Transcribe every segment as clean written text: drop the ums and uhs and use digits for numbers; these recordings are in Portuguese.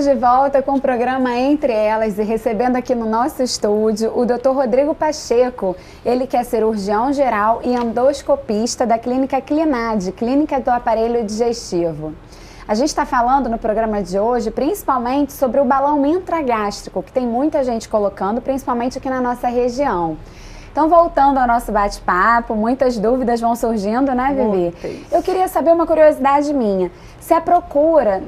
de volta com o programa Entre Elas e recebendo aqui no nosso estúdio o Dr. Rodrigo Pacheco, ele que é cirurgião geral e endoscopista da Clínica Clinad, Clínica do Aparelho Digestivo. A gente está falando no programa de hoje principalmente sobre o balão intragástrico, que tem muita gente colocando, principalmente aqui na nossa região. Então, voltando ao nosso bate-papo, muitas dúvidas vão surgindo, né, Vivi? Eu queria saber uma curiosidade minha. Se a procura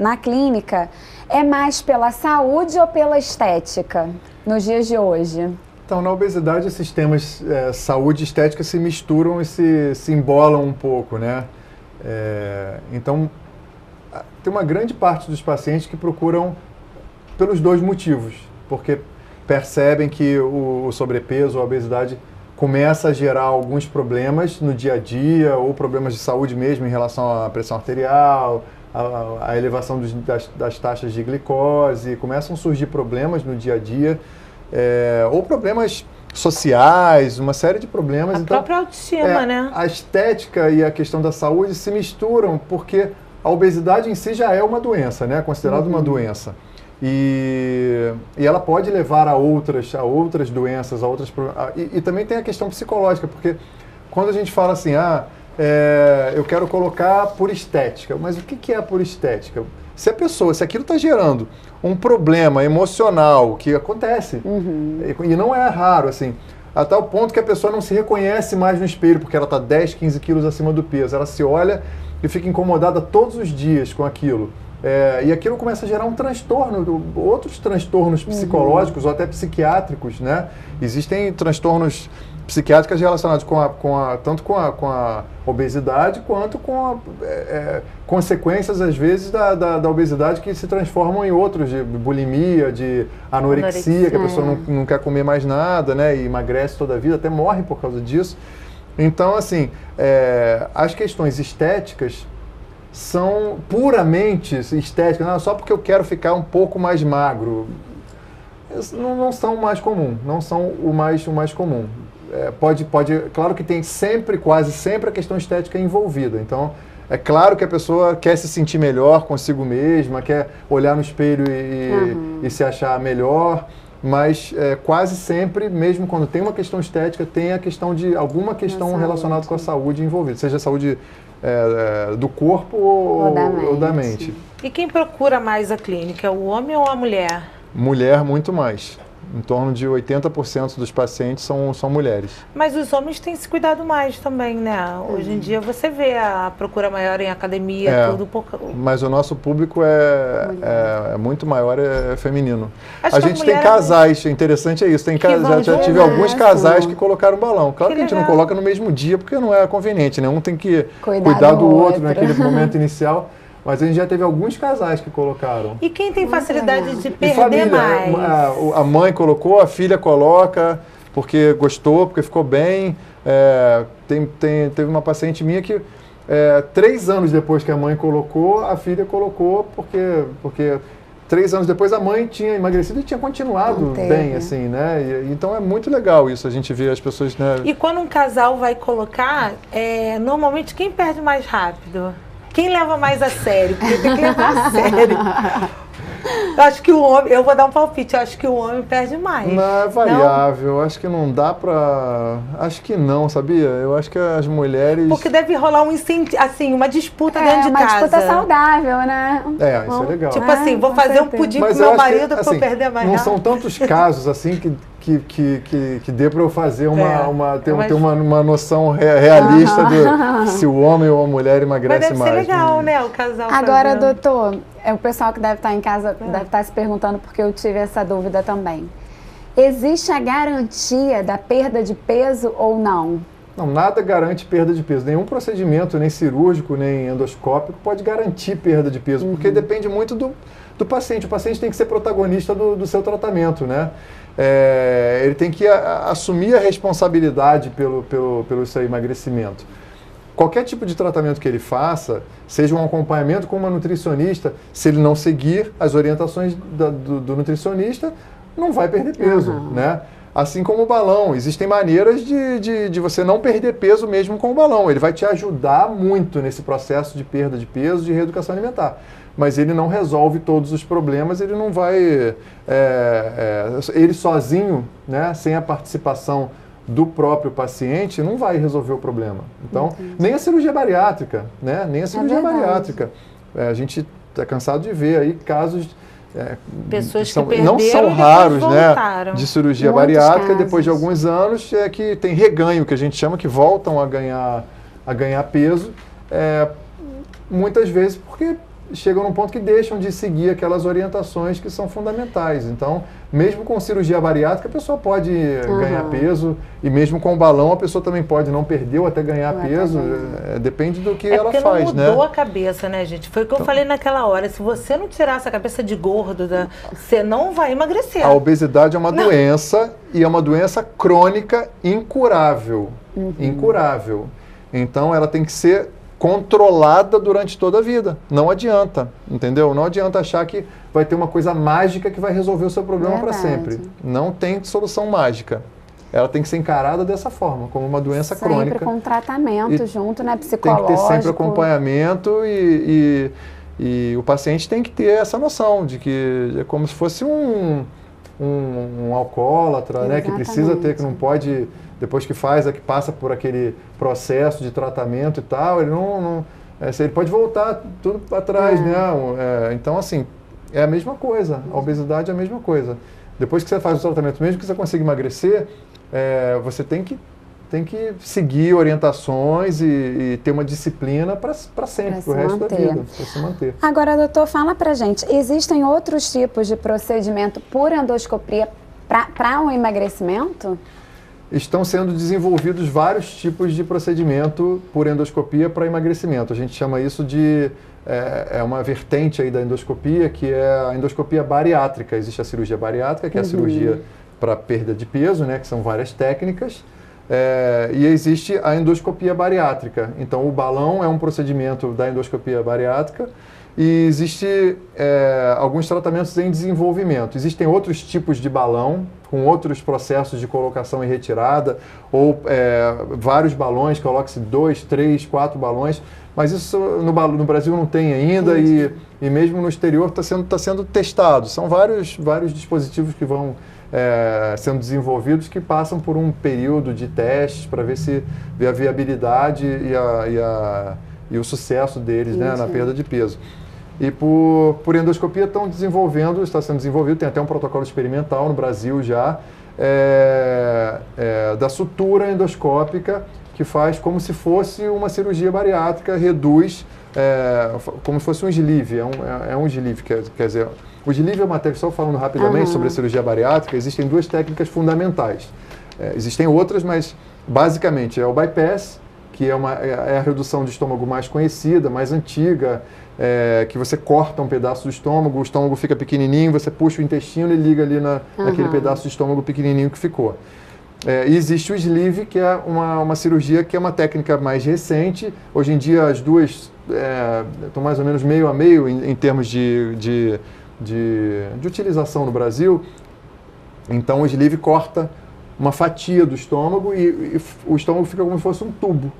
na clínica é mais pela saúde ou pela estética nos dias de hoje? Então, na obesidade, esses temas saúde e estética se misturam e se embolam um pouco, né? Então, tem uma grande parte dos pacientes que procuram pelos dois motivos, porque percebem que o sobrepeso, a obesidade começa a gerar alguns problemas no dia a dia, ou problemas de saúde mesmo em relação à pressão arterial, a elevação das taxas de glicose, começam a surgir problemas no dia a dia, ou problemas sociais, uma série de problemas. A própria autoestima, né? A estética e a questão da saúde se misturam, porque a obesidade em si já é uma doença, né? Considerada uma doença. E ela pode levar a outras doenças, e também tem a questão psicológica, porque quando a gente fala assim, eu quero colocar por estética, mas o que é por estética? Se aquilo está gerando um problema emocional, que acontece, e não é raro, assim, a tal ponto que a pessoa não se reconhece mais no espelho, porque ela está 10, 15 quilos acima do peso, ela se olha e fica incomodada todos os dias com aquilo. E aquilo começa a gerar um transtorno, outros transtornos psicológicos ou até psiquiátricos, né? Existem transtornos psiquiátricos relacionados tanto com a obesidade quanto com consequências, às vezes, da obesidade que se transformam em outros, de bulimia, de anorexia, que a pessoa não quer comer mais nada, né? E emagrece toda a vida, até morre por causa disso. Então, assim, as questões estéticas são puramente estéticas, não, só porque eu quero ficar um pouco mais magro. Não são o mais comum, não são o mais comum. Claro que tem quase sempre a questão estética envolvida. Então, é claro que a pessoa quer se sentir melhor consigo mesma, quer olhar no espelho e se achar melhor, mas quase sempre, mesmo quando tem uma questão estética, tem a questão de alguma questão relacionada com a saúde envolvida, seja a saúde do corpo ou da mente. E quem procura mais a clínica, o homem ou a mulher? Mulher, muito mais. Em torno de 80% dos pacientes são mulheres. Mas os homens têm se cuidado mais também, né? Hoje em dia você vê a procura maior em academia, tudo pouco. Mas o nosso público é muito maior, é feminino. Acho a gente tem casais, interessante é isso, já tive alguns casais que colocaram balão. Claro que a gente não coloca no mesmo dia, porque não é conveniente, né? Um tem que cuidar do outro naquele momento inicial. Mas a gente já teve alguns casais que colocaram. E quem tem facilidade de perder mais? A mãe colocou, a filha coloca, porque gostou, porque ficou bem. Teve uma paciente minha que 3 anos depois que a mãe colocou, a filha colocou, porque 3 anos depois a mãe tinha emagrecido e tinha continuado bem, assim, né? Então é muito legal isso, a gente vê as pessoas, né? E quando um casal vai colocar, normalmente quem perde mais rápido? Quem leva mais a sério? Porque tem que levar a sério. Eu acho que o homem, eu vou dar um palpite, eu acho que o homem perde mais. Não, é variável, acho que não dá pra... Acho que não, sabia? Eu acho que as mulheres... Porque deve rolar um incentivo, assim, uma disputa dentro de casa. Uma disputa saudável, né? Isso é legal. Tipo assim, vou fazer um pudim pro meu marido pra eu perder mais rápido. Não são tantos casos, assim, que dê para eu fazer ter uma noção realista de se o homem ou a mulher emagrece mais. Mas deve ser legal, né, o casal Agora, fazendo. doutor, o pessoal que deve estar em casa deve estar se perguntando, porque eu tive essa dúvida também. Existe a garantia da perda de peso ou não? Não, nada garante perda de peso. Nenhum procedimento, nem cirúrgico, nem endoscópico, pode garantir perda de peso, porque depende muito do paciente. O paciente tem que ser protagonista do seu tratamento, né? Ele tem que assumir a responsabilidade pelo seu emagrecimento. Qualquer tipo de tratamento que ele faça, seja um acompanhamento com uma nutricionista, se ele não seguir as orientações do nutricionista, não vai perder peso, né? Assim como o balão, existem maneiras de você não perder peso mesmo com o balão. Ele vai te ajudar muito nesse processo de perda de peso, de reeducação alimentar. Mas ele não resolve todos os problemas, ele não vai... ele sozinho, né, sem a participação do próprio paciente, não vai resolver o problema. Então, nem a cirurgia bariátrica, né? Nem a cirurgia bariátrica. A gente está cansado de ver aí casos... pessoas que perderam não são e raros, né, voltaram. de cirurgia Muitos bariátrica, casos. depois de alguns anos, que tem reganho, que a gente chama, que voltam a ganhar peso, muitas vezes porque chegam num ponto que deixam de seguir aquelas orientações que são fundamentais. Então, mesmo com cirurgia bariátrica, a pessoa pode ganhar peso, e mesmo com o balão, a pessoa também pode não perder ou até ganhar peso, depende do que ela faz, né? Não mudou a cabeça, né, gente? Foi o que eu falei naquela hora. Se você não tirar essa cabeça de gordo, você não vai emagrecer. A obesidade é uma doença, e é uma doença crônica incurável. Incurável. Então, ela tem que ser controlada durante toda a vida. Não adianta, entendeu? Não adianta achar que vai ter uma coisa mágica que vai resolver o seu problema para sempre. Não tem solução mágica. Ela tem que ser encarada dessa forma, como uma doença crônica. Sempre com tratamento junto, né? Psicológico. Tem que ter sempre acompanhamento e o paciente tem que ter essa noção de que é como se fosse um alcoólatra, né? Que precisa ter, que não pode... Depois que que passa por aquele processo de tratamento e tal, ele ele pode voltar tudo para trás, né? Então, assim, é a mesma coisa. A obesidade é a mesma coisa. Depois que você faz o tratamento, mesmo que você consiga emagrecer, você tem que seguir orientações e ter uma disciplina para sempre, para o resto da vida, para se manter. Agora, doutor, fala pra gente, existem outros tipos de procedimento por endoscopia para um emagrecimento? Estão sendo desenvolvidos vários tipos de procedimento por endoscopia para emagrecimento. A gente chama isso de uma vertente aí da endoscopia, que é a endoscopia bariátrica. Existe a cirurgia bariátrica, que é a cirurgia para perda de peso, né, que são várias técnicas. E existe a endoscopia bariátrica. Então, o balão é um procedimento da endoscopia bariátrica. E existe alguns tratamentos em desenvolvimento. Existem outros tipos de balão, com outros processos de colocação e retirada, ou vários balões, coloca-se 2, 3, 4 balões, mas isso no Brasil não tem ainda, e mesmo no exterior está sendo testado. São vários dispositivos que vão sendo desenvolvidos, que passam por um período de testes para ver a viabilidade e o sucesso deles, né, na perda de peso. E por endoscopia está sendo desenvolvido, tem até um protocolo experimental no Brasil já, da sutura endoscópica, que faz como se fosse uma cirurgia bariátrica, reduz, como se fosse um sleeve, é um sleeve, quer dizer, o sleeve é uma técnica, só falando rapidamente sobre a cirurgia bariátrica, existem duas técnicas fundamentais. Existem outras, mas basicamente é o bypass, que é a redução de estômago mais conhecida, mais antiga, que você corta um pedaço do estômago, o estômago fica pequenininho, você puxa o intestino e liga ali naquele pedaço de estômago pequenininho que ficou. E existe o sleeve, que é uma cirurgia que é uma técnica mais recente. Hoje em dia as duas estão mais ou menos meio a meio em termos de utilização no Brasil. Então o sleeve corta uma fatia do estômago e o estômago fica como se fosse um tubo.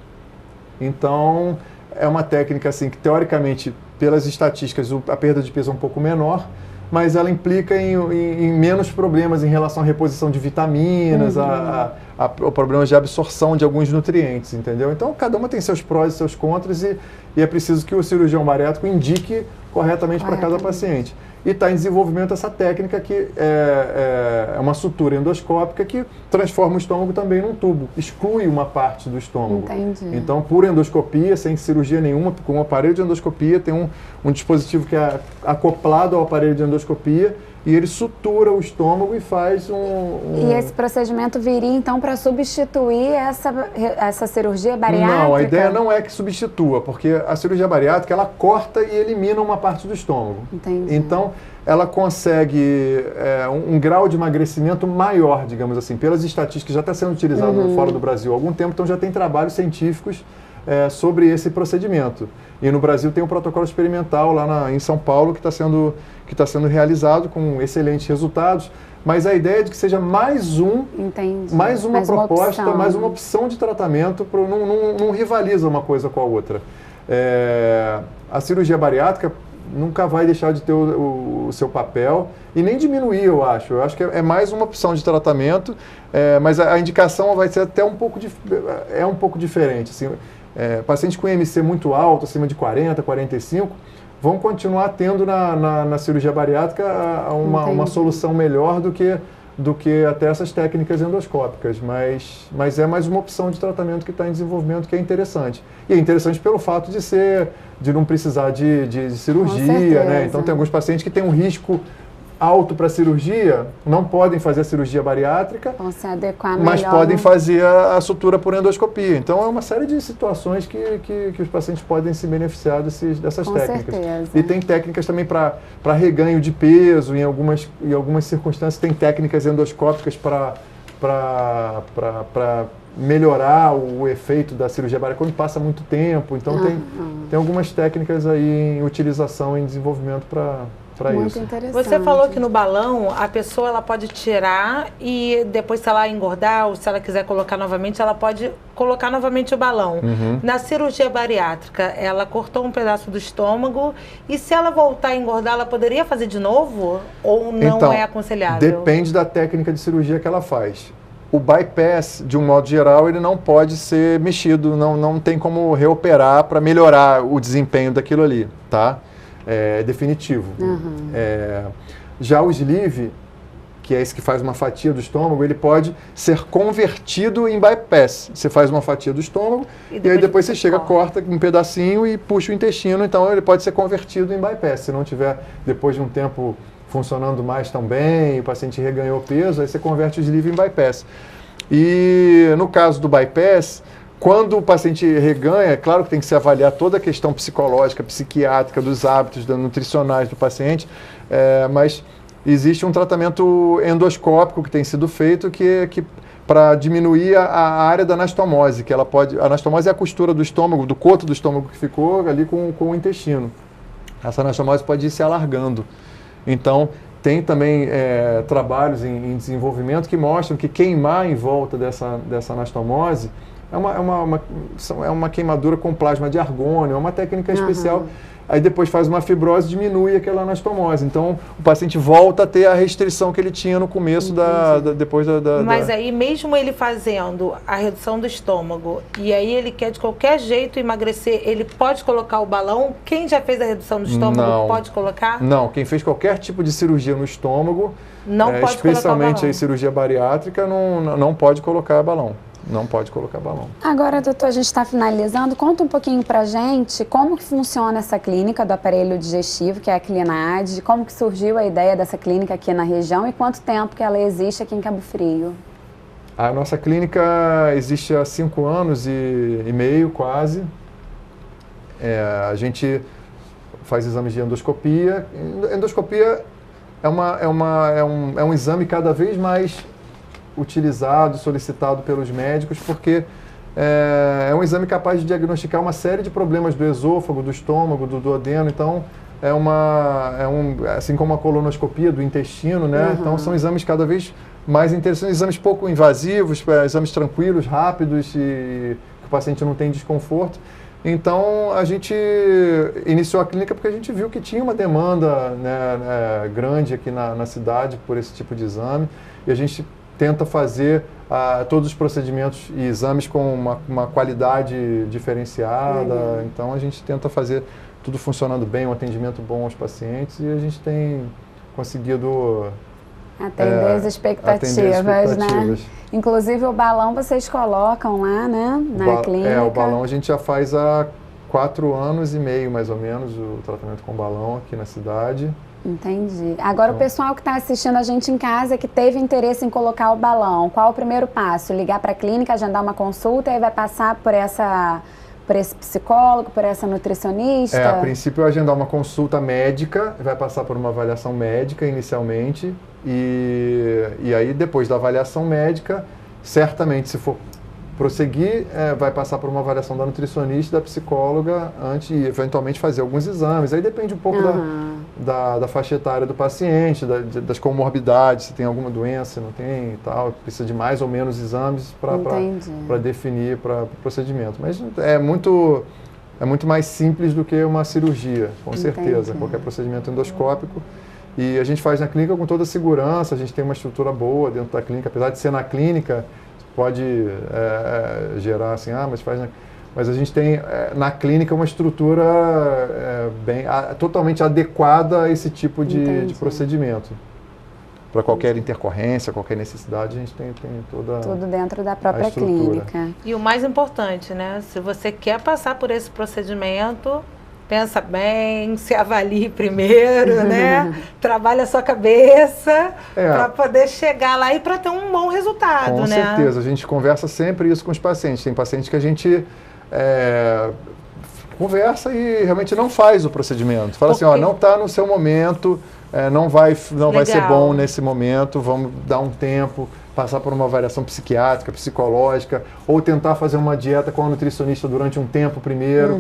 Então é uma técnica assim que, teoricamente, pelas estatísticas, a perda de peso é um pouco menor, mas ela implica em menos problemas em relação à reposição de vitaminas, a problemas de absorção de alguns nutrientes, entendeu? Então, cada uma tem seus prós e seus contras, e é preciso que o cirurgião bariátrico indique corretamente para cada paciente. E está em desenvolvimento essa técnica que é uma sutura endoscópica que transforma o estômago também num tubo, exclui uma parte do estômago. Entendi. Então, por endoscopia, sem cirurgia nenhuma, com o aparelho de endoscopia, tem um dispositivo que é acoplado ao aparelho de endoscopia, e ele sutura o estômago e faz E esse procedimento viria, então, para substituir essa cirurgia bariátrica? Não, a ideia não é que substitua, porque a cirurgia bariátrica, ela corta e elimina uma parte do estômago. Entendi. Então, ela consegue um grau de emagrecimento maior, digamos assim, pelas estatísticas, já está sendo utilizado fora do Brasil há algum tempo, então já tem trabalhos científicos sobre esse procedimento. E no Brasil tem um protocolo experimental lá em São Paulo que está sendo realizado com excelentes resultados, mas a ideia é de que seja mais uma proposta, mais uma opção de tratamento, não rivaliza uma coisa com a outra. A cirurgia bariátrica nunca vai deixar de ter o seu papel e nem diminuir, eu acho. Eu acho que é mais uma opção de tratamento, mas a indicação vai ser até um pouco diferente. Assim, pacientes com IMC muito alto, acima de 40, 45, vão continuar tendo na cirurgia bariátrica uma solução melhor do que até essas técnicas endoscópicas, mas é mais uma opção de tratamento que está em desenvolvimento que é interessante. E é interessante pelo fato de não precisar de cirurgia, né? Então tem alguns pacientes que têm um risco alto para cirurgia, não podem fazer a cirurgia bariátrica, vão se adequar mas melhor, podem fazer a sutura por endoscopia. Então é uma série de situações que os pacientes podem se beneficiar dessas técnicas. Certeza. E tem técnicas também para reganho de peso, em algumas circunstâncias tem técnicas endoscópicas para melhorar o efeito da cirurgia bariátrica quando passa muito tempo. Então tem algumas técnicas aí em utilização, em desenvolvimento para muito isso. interessante. Você falou que no balão a pessoa ela pode tirar e depois, se ela engordar ou se ela quiser colocar novamente, ela pode colocar novamente o balão. Na cirurgia bariátrica, ela cortou um pedaço do estômago e se ela voltar a engordar, ela poderia fazer de novo ou não então, é aconselhável? Depende da técnica de cirurgia que ela faz. O bypass, de um modo geral, ele não pode ser mexido, não tem como reoperar para melhorar o desempenho daquilo ali, tá? É definitivo. Já o sleeve, que é esse que faz uma fatia do estômago, ele pode ser convertido em bypass. Você faz uma fatia do estômago e aí depois você chega, corta um pedacinho e puxa o intestino, então ele pode ser convertido em bypass. Se não tiver, depois de um tempo, funcionando mais tão bem, o paciente reganhou peso, aí você converte o sleeve em bypass. E no caso do bypass, quando o paciente reganha, é claro que tem que se avaliar toda a questão psicológica, psiquiátrica, dos hábitos nutricionais do paciente, mas existe um tratamento endoscópico que tem sido feito que para diminuir a área da anastomose, que ela pode... A anastomose é a costura do estômago, do coto do estômago que ficou ali com o intestino. Essa anastomose pode ir se alargando. Então, tem também trabalhos em desenvolvimento que mostram que queimar em volta dessa anastomose é uma queimadura com plasma de argônio, é uma técnica especial. Aí depois faz uma fibrose e diminui aquela anastomose. Então, o paciente volta a ter a restrição que ele tinha no começo depois da... Mas aí, mesmo ele fazendo a redução do estômago, e aí ele quer de qualquer jeito emagrecer, ele pode colocar o balão? Quem já fez a redução do estômago pode colocar? Não, quem fez qualquer tipo de cirurgia no estômago, não pode especialmente a cirurgia bariátrica, não pode colocar balão. Não pode colocar balão. Agora, doutor, a gente está finalizando. Conta um pouquinho pra gente como que funciona essa clínica do aparelho digestivo, que é a Clinad, como que surgiu a ideia dessa clínica aqui na região e quanto tempo que ela existe aqui em Cabo Frio. A nossa clínica existe há 5 anos e meio, quase. A gente faz exames de endoscopia. Endoscopia é um exame cada vez mais utilizado, solicitado pelos médicos, porque é um exame capaz de diagnosticar uma série de problemas do esôfago, do estômago, do duodeno. Então, assim como a colonoscopia do intestino, né? Então, são exames cada vez mais interessantes, exames pouco invasivos, exames tranquilos, rápidos, e que o paciente não tem desconforto. Então, a gente iniciou a clínica porque a gente viu que tinha uma demanda, né, grande aqui na cidade por esse tipo de exame, e a gente tenta fazer todos os procedimentos e exames com uma qualidade diferenciada. Então, a gente tenta fazer tudo funcionando bem, um atendimento bom aos pacientes, e a gente tem conseguido atender as expectativas, né? Inclusive, o balão vocês colocam lá, né, na clínica. O balão a gente já faz há 4 anos e meio, mais ou menos, o tratamento com balão aqui na cidade. Entendi. Agora, o pessoal que está assistindo a gente em casa, que teve interesse em colocar o balão, qual o primeiro passo? Ligar para a clínica, agendar uma consulta e vai passar por esse psicólogo, por essa nutricionista? A princípio, agendar uma consulta médica, vai passar por uma avaliação médica inicialmente, e aí depois da avaliação médica, certamente, se for prosseguir, vai passar por uma avaliação da nutricionista, da psicóloga, antes de eventualmente fazer alguns exames. Aí depende um pouco da faixa etária do paciente, das comorbidades, se tem alguma doença, se não tem e tal. Precisa de mais ou menos exames para definir para o procedimento. Mas é muito mais simples do que uma cirurgia, com certeza, qualquer procedimento endoscópico. E a gente faz na clínica com toda a segurança, a gente tem uma estrutura boa dentro da clínica, apesar de ser na clínica, pode gerar assim, mas a gente tem na clínica uma estrutura totalmente adequada a esse tipo de procedimento. Para qualquer intercorrência, qualquer necessidade, a gente tem toda tudo dentro da própria clínica. E o mais importante, né? Se você quer passar por esse procedimento, pensa bem, se avalie primeiro, né? Trabalha a sua cabeça para poder chegar lá e para ter um bom resultado, Com né? certeza, a gente conversa sempre isso com os pacientes. Tem pacientes que a gente conversa e realmente não faz o procedimento. Fala assim, não está no seu momento, não vai ser bom nesse momento, vamos dar um tempo, passar por uma avaliação psiquiátrica, psicológica, ou tentar fazer uma dieta com a nutricionista durante um tempo primeiro,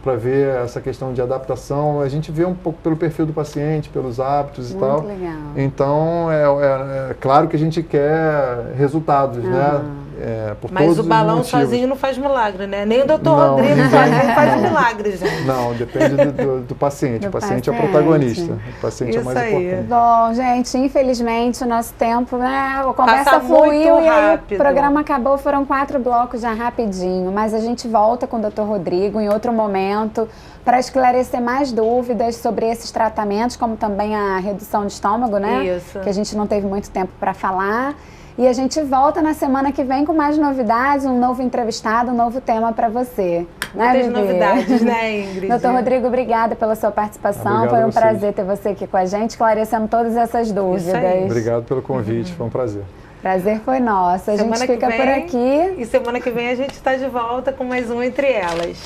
para ver essa questão de adaptação. A gente vê um pouco pelo perfil do paciente, pelos hábitos e tal. Legal. Então, é claro que a gente quer resultados, né? Mas o balão sozinho não faz milagre, né? Nem o doutor Rodrigo sozinho faz milagre, gente. Não, depende do paciente. O paciente é o protagonista. O paciente é o mais importante. Bom, gente, infelizmente o nosso tempo, né? A conversa fluiu e aí o programa acabou. Foram 4 blocos já rapidinho. Mas a gente volta com o Dr. Rodrigo em outro momento para esclarecer mais dúvidas sobre esses tratamentos, como também a redução de estômago, né? Isso. Que a gente não teve muito tempo para falar. E a gente volta na semana que vem com mais novidades, um novo entrevistado, um novo tema para você. Muitas novidades, né, Ingrid? Doutor Rodrigo, obrigada pela sua participação. Obrigado. Foi um prazer ter você aqui com a gente, esclarecendo todas essas dúvidas. Isso aí. Obrigado pelo convite, foi um prazer. Prazer foi nosso. A gente fica por aqui. E semana que vem a gente está de volta com mais um Entre Elas.